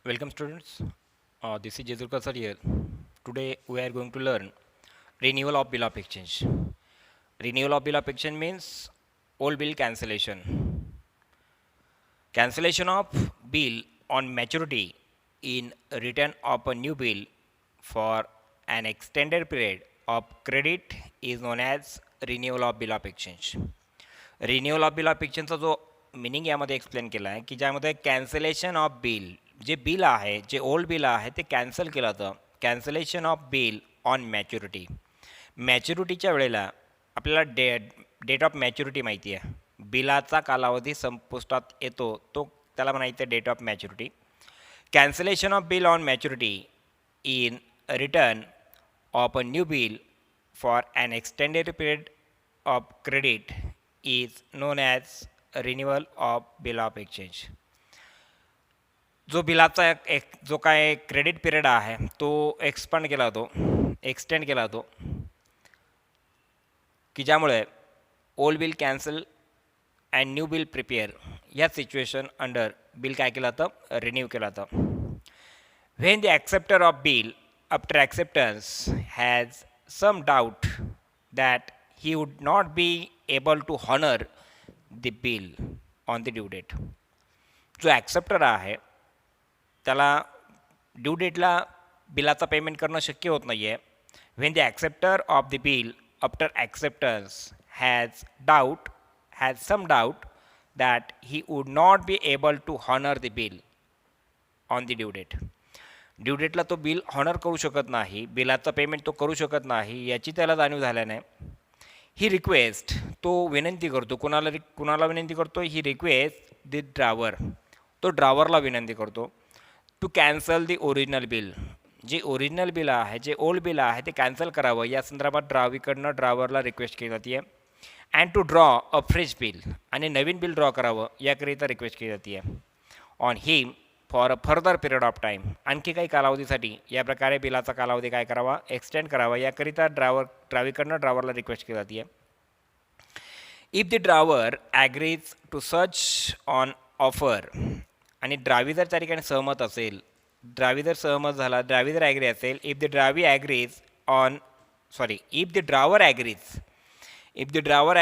Welcome students. This is Jezulkar sir here. Today we are going to learn renewal of bill of exchange. Renewal of bill of exchange means old bill cancellation. Cancellation of bill on maturity in return of a new bill for an extended period of credit is known as renewal of bill of exchange. Renewal of bill of एक्सचेंजचा जो meaning यामध्ये explain केला आहे की ज्यामध्ये cancellation of bill जे bill आहे जे ओल्ड बिल आहे ते कॅन्सल केलं जातं. Cancellation of bill on maturity. मॅच्युरिटीच्या वेळेला आपल्याला डेट ऑफ मॅच्युरिटी माहिती आहे. बिलाचा कालावधी संपुष्टात येतो तो त्याला म्हणायचं date of maturity. Cancellation of bill on maturity in return of a new bill for an extended period of credit is known as renewal of bill of exchange. जो बिलाचा जो काय क्रेडिट पिरियड आहे तो एक्सपांड केला जातो, extend केला जातो की ज्यामुळे old bill cancel and new bill prepare या सिच्युएशन अंडर बिल काय केलं जातं, रिन्यू केलं जातं. When the acceptor of bill after acceptance has some doubt that he would not be able to honor the bill on the due date. जो acceptor आहे त्याला due डेटला बिलाचा पेमेंट करणं शक्य होत नाही आहे. When the acceptor of the bill after acceptance has some doubt that he would not be able to honour the bill on the due date. Due डेटला तो बिल हॉनर करू शकत नाही, बिलाचा पेमेंट तो करू शकत नाही याची त्याला जाणीव झाल्याने ही रिक्वेस्ट तो विनंती करतो. कुणाला विनंती करतो? ही रिक्वेस्ट द ड्रावर, तो ड्रावरला विनंती करतो to cancel the original bill. जे ओरिजिनल बिल आहे, जे ओल्ड बिल आहे ते कॅन्सल करावं या संदर्भात ड्रावरला रिक्वेस्ट केली जाते. And to draw a fresh bill, आणि नवीन बिल ड्रॉ करावं याकरिता रिक्वेस्ट केली जाते on him for a further period of time. आणखी काही कालावधीसाठी या प्रकारे बिलाचा कालावधी काय करावा, एक्सटेंड करावा याकरिता ड्रावरला रिक्वेस्ट केली जाते. If the drawer agrees to such on offer, आणि ड्रावी जर त्या ठिकाणी सहमत असेल, ड्रावी जर सहमत झाला, ड्रावी जर ॲग्री असेल, if the drawer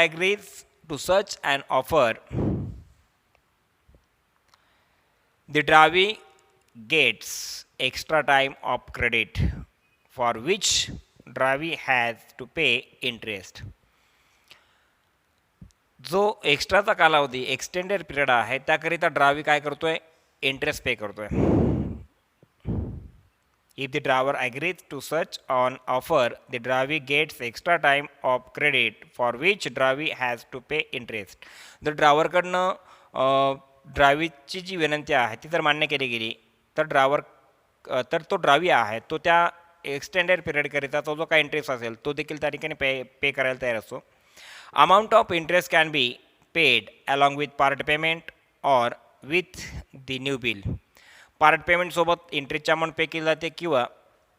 agrees to such an offer, the drawee gets extra time of credit for which drawee has to pay interest. जो एक्स्ट्राचा कालावधी एक्सटेंडेड पिरियड आहे त्याकरिता ड्रावी काय करतोय, इंटरेस्ट पे करतोय. If the drawer agrees to such on offer the drawee gets extra time of credit for which drawee has to pay interest. जर ड्रावरकडनं ड्रावीची जी विनंती आहे ती जर मान्य केली गेली तर तो ड्रावी आहे तो त्या एक्सटेंडेड पिरियडकरिता तो जो काय इंटरेस्ट असेल तो देखील त्या ठिकाणी पे करायला तयार असतो. Amount of interest can be paid along with part payment or with the new bill. Part पेमेंटसोबत इंटरेस्टची अमाऊंट पे केली जाते किंवा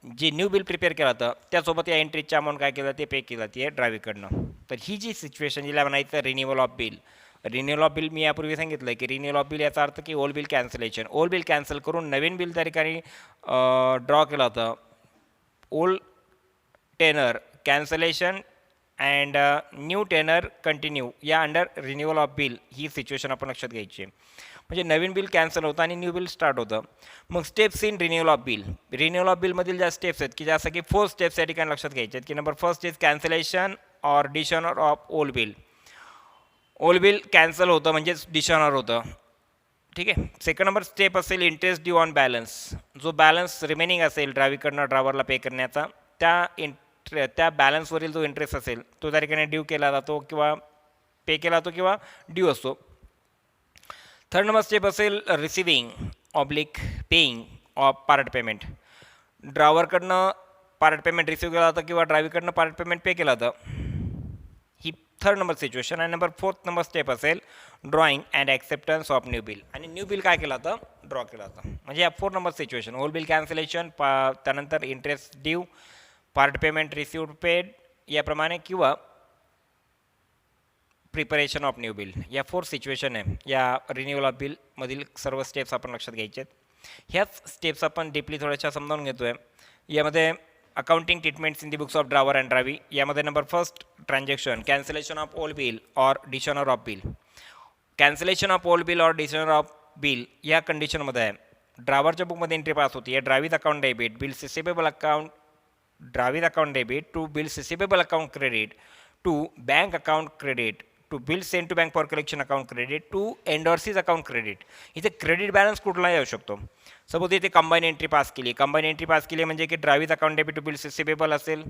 जे न्यू बिल प्रिपेअर केलं जातं त्यासोबत या इंटरेस्टची अमाऊंट काय केलं जाते, पे केली जाते ड्रावीकडनं. तर ही जी सिच्युएशन जिला म्हणायचं renewal of bill. Renewal of bill मी यापूर्वी सांगितलं की रिन्युअल ऑफ बिल याचा अर्थ की old bill cancellation. Old bill cancel करून नवीन बिल त्या ठिकाणी ड्रॉ केलं होतं. Old tenor cancellation and new tenor continue या अंडर रिन्युअल ऑफ बिल ही सिच्युएशन आपण लक्षात घ्यायची. म्हणजे नवीन बिल कॅन्सल होतं आणि न्यू बिल स्टार्ट होतं. मग steps in renewal of bill. Renewal of बिलमधील ज्या स्टेप्स आहेत की जसं की 4 स्टेप्स या ठिकाणी लक्षात घ्यायचे आहेत की number first is cancellation or dishonour of old bill. Old bill cancel होतं म्हणजेच डिशऑनर होतं, ठीक आहे. सेकंड नंबर स्टेप असेल इंटरेस्ट ड्यू ऑन बॅलन्स. जो बॅलन्स रिमेनिंग असेल ड्रावीकडनं ड्रावरला पे करण्याचा त्या बॅलन्सवरील जो इंटरेस्ट असेल तो त्या ठिकाणी ड्यू केला जातो किंवा पे केला जातो किंवा ड्यू असतो. थर्ड नंबर स्टेप असेल receiving oblique paying of part payment. ड्रावरकडनं पार्ट पेमेंट रिसिव्ह केलं जातं किंवा ड्रावीकडनं पार्ट पेमेंट पे केलं जातं. ही थर्ड नंबर सिच्युएशन. आणि नंबर फोर्थ नंबर स्टेप असेल drawing and acceptance of new bill. आणि न्यू बिल काय केलं जातं, ड्रॉ केलं जातं. म्हणजे या 4 number situation old bill cancellation, त्यानंतर interest due, part payment received paid याप्रमाणे किंवा प्रिपरेशन ऑफ न्यू बिल. या 4 सिच्युएशन आहे या रिन्युअल ऑफ बिलमधील सर्व स्टेप्स आपण लक्षात घ्यायचे आहेत. ह्याच स्टेप्स आपण डीपली थोड्याशा समजावून घेतो आहे. यामध्ये accounting treatments in the books of drawer and drawee. यामध्ये number first transaction cancellation of old bill or dishonour of bill. Cancellation of old bill or dishonour of bill या कंडिशनमध्ये आहे. ड्रावरच्या बुकमध्ये एंट्री पास होती आहे drawee's account debit bills receivable account drawee's account debit to bills receivable account credit to bank account credit to bill send to bank for collection account credit to endorsee's account credit. इथे credit balance कुठलाही येऊ शकतो. Suppose इथे combine entry pass केली. Combine entry pass केली म्हणजे की drawee's account debit to bills receivable असेल.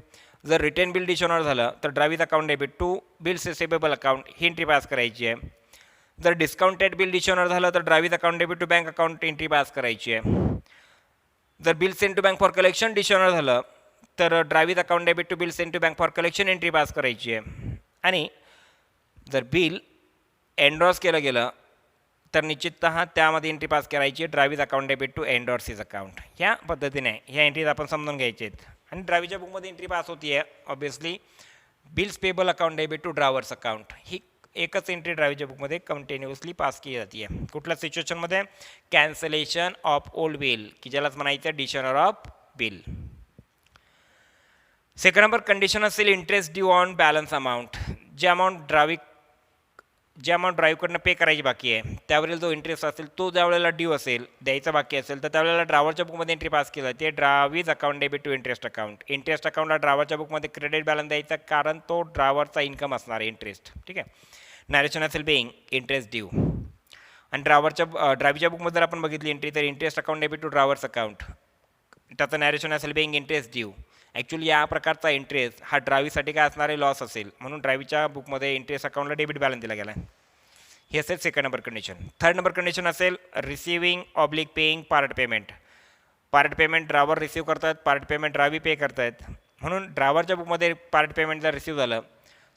जर रिटर्न बिल डिशनर झालं तर drawee's account debit to bills receivable account ही एंट्री पास करायची आहे. जर डिस्काउंटेड बिल डिशनर झालं तर drawee's account debit to bank account entry pass करायची आहे. जर bill send to bank for collection डिशनर झालं तर drawee's account debit to bill send to bank for collection entry pass करायची आहे. आणि जर बिल एंडॉर्स केलं गेलं तर निश्चिततः त्यामध्ये एंट्री पास करायची ड्रावीज account debit to endorsee's account. ह्या पद्धतीने ह्या एंट्रीज आपण समजून घ्यायचे आहेत. आणि ड्रावीच्या बुकमध्ये एंट्री पास होती आहे obviously bills payable account debit to drawer's account. ही एकच एंट्री ड्रावीच्या बुकमध्ये कंटिन्युअसली पास केली जाते. कुठल्या सिच्युएशनमध्ये कॅन्सलेशन ऑफ ओल्ड बिल की ज्यालाच म्हणायचं dishonour of bill. Second number condition असेल interest due on balance amount. जे अमाऊंट ड्राईव्हकडनं पे करायची बाकी आहे त्यावरील जो इंटरेस्ट असेल तो ज्यावेळेला ड्यू असेल द्यायचा बाकी असेल तर त्यावेळेला ड्रावरच्या बुकमध्ये एंट्री पास केलं ते drawee's account debit to interest account. Interest अकाउंटला ड्रावरच्या बुकमध्ये क्रेडिट बॅलन्स द्यायचा कारण तो ड्रावरचा इन्कम असणार आहे इंटरेस्ट. ठीक आहे. नॅरेशन असेल बेईंग इंटरेस्ट ड्यू. आणि ड्रावीच्या बुकमध्ये जर आपण बघितली एंट्री तर interest account debit to drawer's account त्याचं नॅरेशन असेल बेईंग इंटरेस्ट ड्यू. ॲक्च्युली या प्रकारचा इंटरेस्ट हा ड्रावीसाठी काय असणारे लॉस असेल म्हणून ड्रावीच्या बुकमध्ये इंटरेस्ट अकाउंटला डेबिट बॅलन्स दिला गेला. हे असेल second number condition. Third number condition असेल receiving oblique paying part payment. Part payment drawer receive करतात पार्ट पेमेंट ड्रावी पे करतायत. म्हणून ड्रावरच्या बुकमध्ये पार्ट पेमेंट जर रिसीव्ह झालं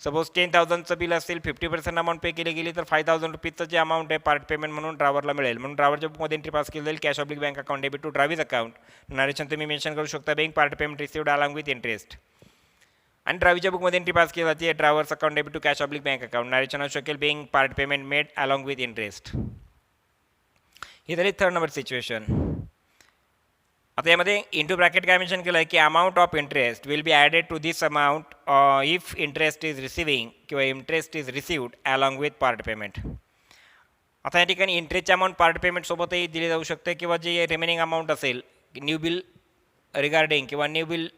सपोज 10,000चं बिल असेल 50% अमाऊंट पे केली गेली तर 5,000 रुपीजचं जे अमाऊंट आहे पार्ट पेमेंट म्हणून ड्रावरला मिळेल. म्हणून ड्रावरच्या बुकमध्ये एंट्री पास केली जाईल cash oblique bank account debit to drawee's account. Narration तुम्ही मेन्शन करू शकता bank part payment received along with interest. आणि ड्रावीच्या बुकमध्ये एंट्री पास केली जाते drawer's account debit to cash oblique bank account. Narration असू शकेल bank part payment made along with interest. ही झाली थर्ड नंबर सिच्युएशन. आता यामध्ये इंटू ब्रॅकेट काय मेन्शन केलं आहे की amount of interest will be added to this amount if interest is receiving किंवा interest is received along with part payment. आता या ठिकाणी इंटरेस्टचे अमाऊंट पार्ट पेमेंटसोबतही दिले जाऊ शकते किंवा जे रिमेनिंग अमाऊंट असेल न्यू बिल रिगार्डिंग किंवा न्यू बिल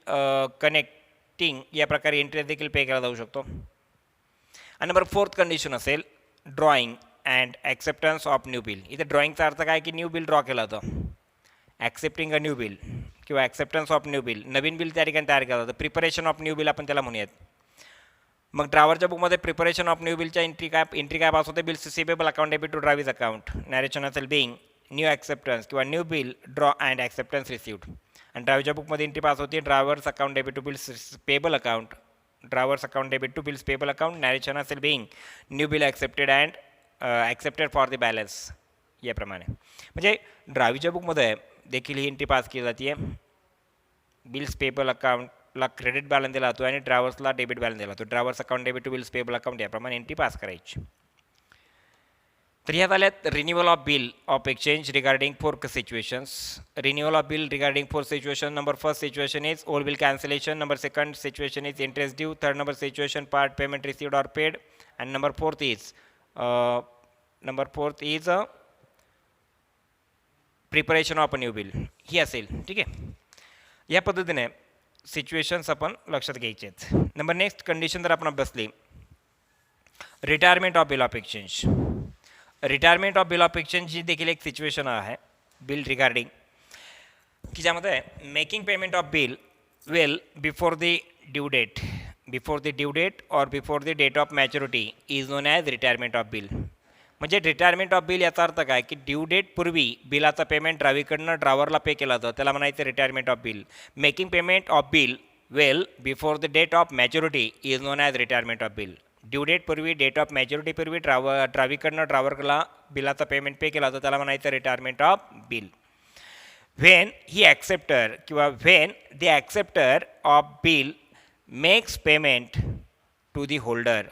कनेक्टिंग या प्रकारे इंटरेस्ट देखील पे केला जाऊ शकतो. आणि नंबर फोर्थ कंडिशन असेल drawing and acceptance of new bill. इथे ड्रॉईंगचा अर्थ काय की न्यू बिल ड्रॉ केलं होतं. ॲक्सेप्टिंग अ न्यू बिल किंवा acceptance of new bill Naveen bill त्या ठिकाणी तयार केलं जातं. प्रिपरेशन ऑफ न्यू बिल आपण त्याला म्हणूयात. मग ड्रावरच्या बुकमध्ये प्रिपरेशन ऑफ न्यू बिलच्या एंट्री काय पास होते bills receivable account debit to drawee's account. Narration असेल बेईंग न्यू ॲक्सेप्टन्स किंवा new bill draw and acceptance received. आणि ड्रावीच्या बुकमध्ये एंट्री पास होती drawer's account debit to bills payable account. Drawer's account debit to bills payable account. Narration असेल being new bill accepted and accepted for the balance. याप्रमाणे म्हणजे ड्रावीच्या बुकमध्ये देखील ही entry pass केली जाते. बिल्स पेबल अकाउंटला क्रेडिट बॅलन्स दिला जातो आणि ड्रावर्सला डेबिट बॅलन्स दिला जातो. Drawer's account debit to bills payable account याप्रमाणे एंट्री पास करायची. तर ह्या झाल्यात renewal of bill of exchange regarding four situations. Renewal of bill regarding four situation. Number first situation is old bill cancellation. Number second situation is interest due. Third number situation part payment received or paid. And number fourth is preparation of a new bill ही असेल. ठीक आहे. या पद्धतीने situations आपण लक्षात घ्यायचे आहेत. नंबर नेक्स्ट कंडिशन जर आपण अभ्यासली retirement of bill of exchange. Retirement of bill of exchange ही देखील एक सिच्युएशन आहे बिल रिगार्डिंग की ज्यामध्ये making payment of bill well before the due date और before the date of maturity is known as retirement of bill. म्हणजे retirement of bill याचा अर्थ काय की ड्यू डेट पूर्वी बिलाचा पेमेंट ड्रावीकडनं ड्रावरला पे केला जातो त्याला म्हणायचं retirement of bill. Making payment of bill well before the date of maturity is known as retirement of bill. Due date पूर्वी डेट ऑफ मॅच्युरिटी पूर्वी ड्रावीकडनं ड्रावरला बिलाचा पेमेंट पे केला जातो त्याला म्हणायचं retirement of bill. When he acceptor किंवा when the acceptor of bill makes payment to the holder.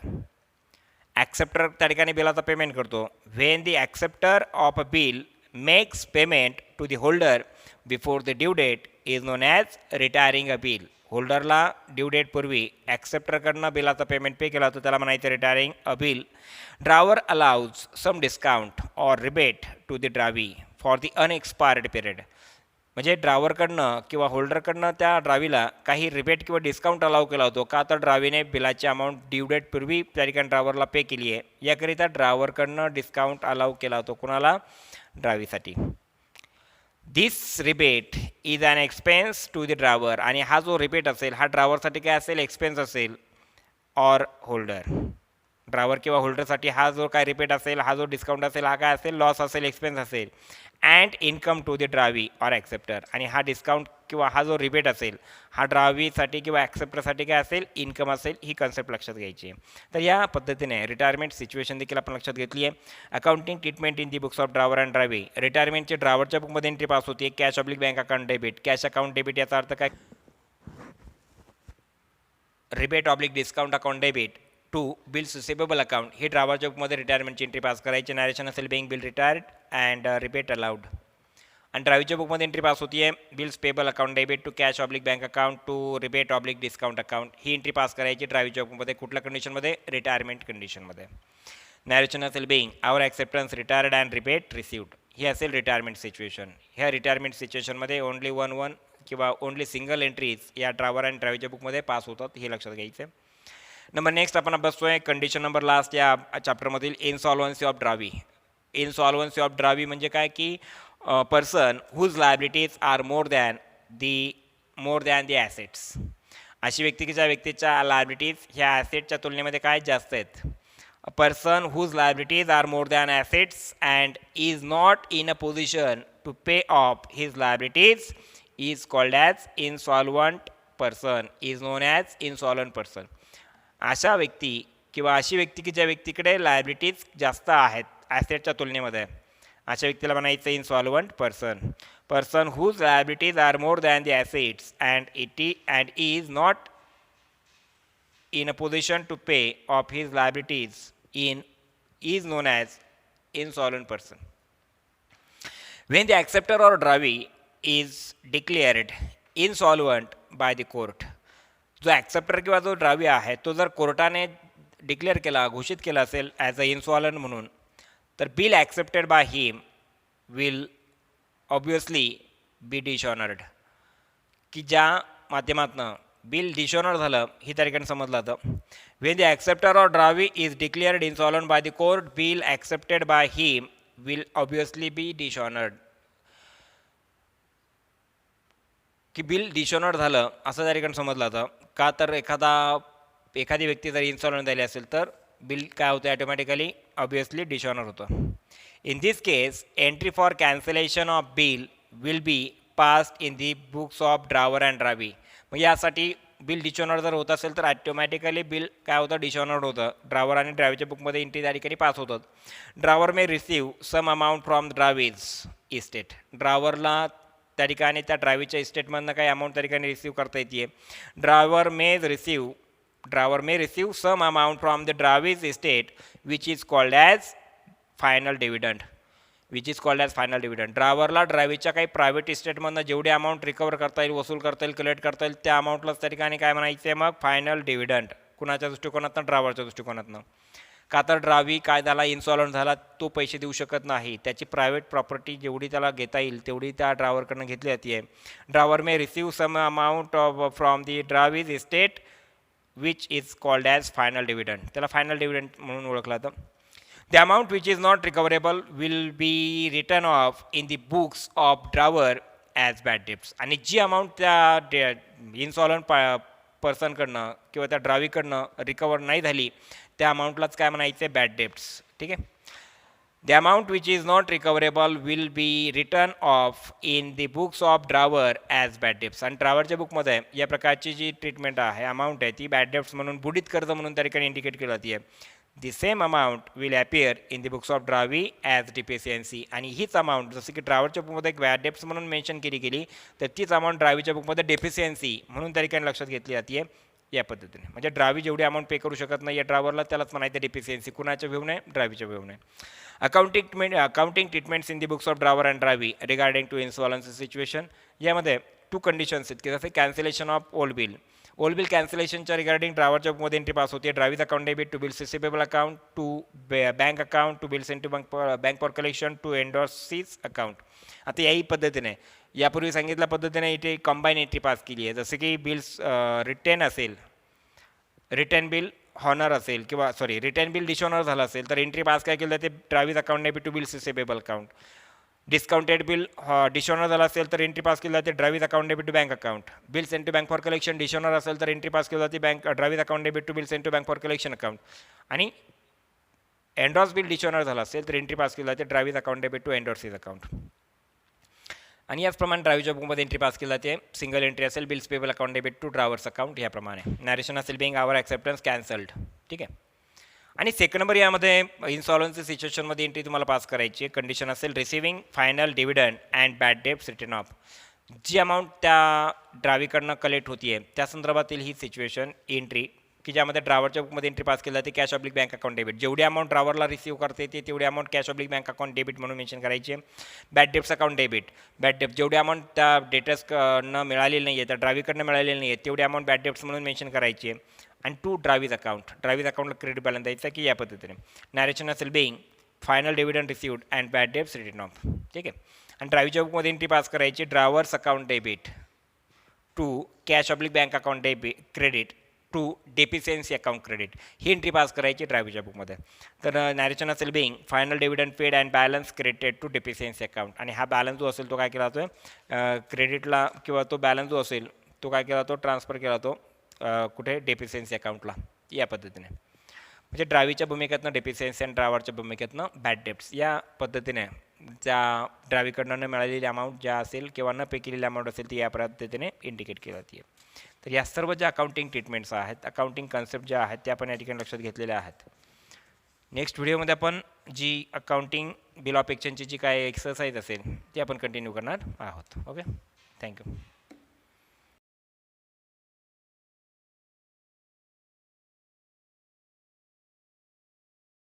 Acceptor त्या ठिकाणी बिलाचा पेमेंट करतो. When the acceptor of a bill makes payment to the holder before the due date is known as retiring a bill. होल्डरला due date पूर्वी ॲक्सेप्टरकडनं बिलाचं payment pay केला होतं त्याला म्हणायचं retiring a bill. Drawer allows some discount or rebate to the drawee for the unexpired period. म्हणजे ड्रायव्हरकडनं किंवा होल्डरकडनं त्या ड्रावीला काही रिबेट किंवा डिस्काउंट अलाव केला होतो का तर ड्रावीने बिलाची अमाऊंट ड्यू डेट पूर्वी त्या ठिकाणी ड्रायव्हरला पे केली आहे याकरिता ड्रायव्हरकडनं डिस्काउंट अलाव केला होतो कुणाला ड्रावीसाठी. This rebate is an expense to the driver आणि हा जो रिबेट असेल हा ड्रायव्हरसाठी काय असेल एक्सपेन्स असेल ऑर होल्डर. ड्रायव्हर किंवा होल्डरसाठी हा जो काय रिबेट असेल हा जो डिस्काउंट असेल हा काय असेल लॉस असेल एक्सपेन्स असेल. And income to the drawee or acceptor आणि हा डिस्काउंट किंवा हा जो रिबेट असेल हा ड्रावीसाठी किंवा ॲक्सेप्टरसाठी काय असेल इन्कम असेल. ही कन्सेप्ट लक्षात घ्यायची आहे. तर या पद्धतीने रिटायरमेंट सिच्युएशन देखील आपण लक्षात घेतली आहे. Accounting treatment in the books of driver and drawee. रिटायरमेंटची ड्रायव्हरच्या बुकमध्ये एंट्री पास होती cash oblique bank account debit. Cash account debit याचा अर्थ काय rebate oblique discount account debit to bills receivable account. ही ड्रायव्हरच्या बुकमध्ये रिटायरमेंटची एंट्री पास करायची. नॅरेशन असेल being bill retired and rebate allowed. आणि ड्रायव्हरच्या बुकमध्ये एंट्री पास होती आहे bills payable account debit to cash oblique bank account to rebate oblique discount account. ही एंट्री पास करायची ड्रायव्हरच्या बुकमध्ये कुठल्या कंडिशनमध्ये रिटायरमेंट कंडिशनमध्ये. नॅरेशन असेल being our acceptance retired and rebate received. ही असेल रिटायरमेंट सिच्युएशन. ह्या रिटायरमेंट सिच्युएशनमध्ये ओनली वन किंवा ओनली सिंगल एंट्रीज या ड्रायव्हर अँड ड्रायव्हरच्या बुकमध्ये पास होतात हे लक्षात घ्यायचं आहे. नंबर नेक्स्ट आपण अभ्यासतोय कंडिशन नंबर लास्ट या चॅप्टरमधील इनसॉल्वन्सी ऑफ ड्रावी. इनसॉल्वन्सी ऑफ ड्रावी म्हणजे काय की person whose liabilities are more than the assets. अशी व्यक्तीच्या लायबिलिटीज ह्या ॲसेटच्या तुलनेमध्ये काय जास्त आहेत. A person whose liabilities are more than assets and is not in a position to pay off his liabilities is called as insolvent person is known as insolvent person. अशा व्यक्ती किंवा अशी व्यक्ती की ज्या व्यक्तीकडे लायबिलिटीज जास्त आहेत ॲसेटच्या तुलनेमध्ये अशा व्यक्तीला म्हणायचं insolvent person. Person whose liabilities are more than the assets and is not in a position to pay off his liabilities is known as insolvent person. When the acceptor or drawee is declared insolvent by the court. जो acceptor किंवा जो ड्रावी आहे तो जर कोर्टाने declare केला घोषित केला असेल ॲज अ इन्सॉल्वंट म्हणून तर bill accepted by him will obviously be dishonoured. की ज्या माध्यमातनं बिल डिशॉनर झालं ही त्या ठिकाणी समजलं जातं. When the acceptor or drawee is declared insolvent by the court bill accepted by him will obviously be dishonoured. की बिल डिशॉनर झालं असं त्या ठिकाणी समजलं जातं का तर एखादी व्यक्ती जर इन्सॉल्वंट झाली असेल तर बिल काय होतं ॲटोमॅटिकली ऑब्वियसली डिशॉनर होतं. In this case entry for cancellation of bill will be passed in the books of driver and drawee. मग यासाठी बिल डिशॉनर जर होत असेल तर ॲटोमॅटिकली बिल काय होतं डिशॉनर होतं. ड्रायव्हर आणि ड्रायव्हरच्या बुकमध्ये एंट्री त्या ठिकाणी पास होतात. Driver may receive some amount from drawee's estate. ड्रायव्हरला त्या ठिकाणी त्या ड्रायव्हरच्या इस्टेटमधनं काही अमाऊंट त्या ठिकाणी रिसीव्ह करता येते. Driver may receive some amount from the drawee's estate which is called as final dividend. ड्रायव्हरला ड्रायव्हरच्या काही प्रायव्हेट इस्टेटमधनं जेवढे अमाऊंट रिकवर करता येईल वसूल करता येईल कलेक्ट करता येईल त्या अमाऊंटलाच त्या ठिकाणी काय म्हणायचं आहे मग फायनल डिव्हिडंड. कुणाच्या दृष्टिकोनातनं ड्रायव्हरच्या दृष्टिकोनातनं. का तर ड्रावी काय झाला इन्सॉल्वंट झाला तो पैसे देऊ शकत नाही. त्याची प्रायव्हेट प्रॉपर्टी जेवढी त्याला घेता येईल तेवढी त्या ड्रायव्हरकडनं घेतली जाते. Driver may receive some amount from the drawee's estate which is called as final dividend. त्याला फायनल डिव्हिडंड म्हणून ओळखलं जातं. The amount which is not recoverable will be written off in the books of driver as bad debts. आणि जी amount त्या इन्सॉल्वंट पर्सनकडनं किंवा त्या ड्रावीकडनं recover नाही झाली त्या अमाऊंटलाच काय म्हणायचे बॅड डेप्ट्स. ठीक आहे. The amount which is not recoverable will be written off in the books of driver as bad debts. आणि ड्रायव्हरच्या बुकमध्ये या प्रकारची जी ट्रीटमेंट आहे अमाऊंट आहे ती बॅड डेप्ट्स म्हणून बुडीत कर्ज म्हणून त्या ठिकाणी इंडिकेट केली जाते. The same amount will appear in the books of drawee as deficiency. आणि हीच अमाऊंट जसं की ड्रायव्हरच्या बुकमध्ये एक बॅड डेप्ट्स म्हणून मेन्शन केली गेली तर तीच अमाऊंट ड्रायव्हरच्या बुकमध्ये डेफिशियन्सी म्हणून त्या ठिकाणी लक्षात घेतली जाते या पद्धतीने. म्हणजे ड्रायव्हर जेवढी अमाऊंट पे करू शकत नाही या ड्रायव्हरला त्यालाच म्हणायचं डेफिशियन्सी. कुणाच्या व्ह्यू नाही ड्रायव्हरच्या व्ह्यू नाही. Accounting treatments in the books of drawer and drawee regarding to insolvency situation. यामध्ये 2 कंडिशन्स आहेत की जसे कॅन्सलेशन ऑफ ओल्ड बिल कॅन्सलेशनच्या रिगार्डिंग ड्रावरच्या बुकमध्ये एंट्री पास होते. Drawee's account debit to bills receivable account to bank account to bills to bank for collection to endorsee's account. आता याही पद्धतीने यापूर्वी सांगितल्या पद्धतीने इथे कंबाईन एंट्री पास केली आहे. जसे की बिल्स रिटर्न बिल हॉनर असेल किंवा रिटर्न बिल डिशॉनर झालं असेल तर एंट्री पास काय केलं ते drawee's account debit to bills receivable account. Discounted bill dishonour झालं असेल तर एंट्री पास केली जाते drawee's account debit to bank account. Bills to bank for collection dishonour असेल तर एंट्री पास केली जाते drawee's account debit to bills to bank for collection account. आणि एंडॉर्स बिल डिशॉनर झालं असेल तर एंट्री पास केली जाते drawee's account debit to endorsee's account. आणि याचप्रमाणे ड्राईव्हच्या बुकमध्ये एंट्री पास केली जाते. सिंगल एंट्री असेल bills payable account debit to drawer's account याप्रमाणे. नॅरेशन असेल बिंग आवर ॲक्सेप्टन्स कॅन्सल्ड. ठीक आहे. आणि सेकंड नंबर यामध्ये इन्सॉल्वन्सी सिच्युएशनमध्ये एंट्री तुम्हाला पास करायची आहे. कंडिशन असेल receiving final dividend and bad debts written off. जी अमाऊंट त्या ड्रावीकडनं कलेक्ट होती आहे त्या संदर्भातील ही सिच्युएशन एंट्री की ज्यामध्ये ड्रावरच्या बुकमध्ये एंट्री पास केली जाते cash oblique bank account debit. जेवढी अमाऊंट ड्रावरला रिसीव्ह करते येते तेवढी amount cash oblique bank account debit म्हणून मेन्शन करायची आहे. Bad debts account debit bad डेब्ट जेवढी अमाऊंट त्या डेटर्सकडनं मिळालेली नाही आहे त्या ड्रावीकडनं मिळालेली नाही आहे तेवढी अमाऊंट बॅड डेब्ट्स म्हणून मेन्शन करायची आहे. आणि टू ड्रावीज अकाउंटला क्रेडिट बॅलन्स द्यायचा की या पद्धतीने. नॅरेशन असेल being final dividend received and bad debts written off. ठीक आहे. आणि ड्रावीच्या बुकमध्ये एंट्री पास करायची drawer's account debit to cash oblique bank account debit credit to deficiency account credit ही एंट्री पास करायची ड्रायव्हच्या बुकमध्ये. तर नॅरेशन असेल being final dividend paid and balance credited to deficiency account. आणि हा बॅलन्स जो असेल तो काय केला जातो क्रेडिटला किंवा तो बॅलन्स जो असेल तो काय केला जातो ट्रान्सफर केला जातो कुठे डेफिशियन्सी अकाउंटला या पद्धतीने. म्हणजे ड्रावीच्या भूमिकेतनं डेफिशियन्सी आणि ड्रावरच्या भूमिकेतनं बॅड डेब्ट्स या पद्धतीने ज्या ड्रावीकडनं न मिळालेली अमाऊंट ज्या असेल किंवा न पे केलेली अमाऊंट असेल ती या पद्धतीने इंडिकेट केली जाते. तर या सर्व ज्या अकाउंटिंग ट्रीटमेंट्स आहेत अकाउंटिंग कन्सेप्ट ज्या आहेत त्या आपण या ठिकाणी लक्षात घेतलेल्या आहेत. नेक्स्ट व्हिडिओमध्ये आपण जी अकाउंटिंग बिल ऑफ एक्सचेंजची जी काय एक्सरसाइज असेल ती आपण कंटिन्यू करणार आहोत. ओके. थँक्यू.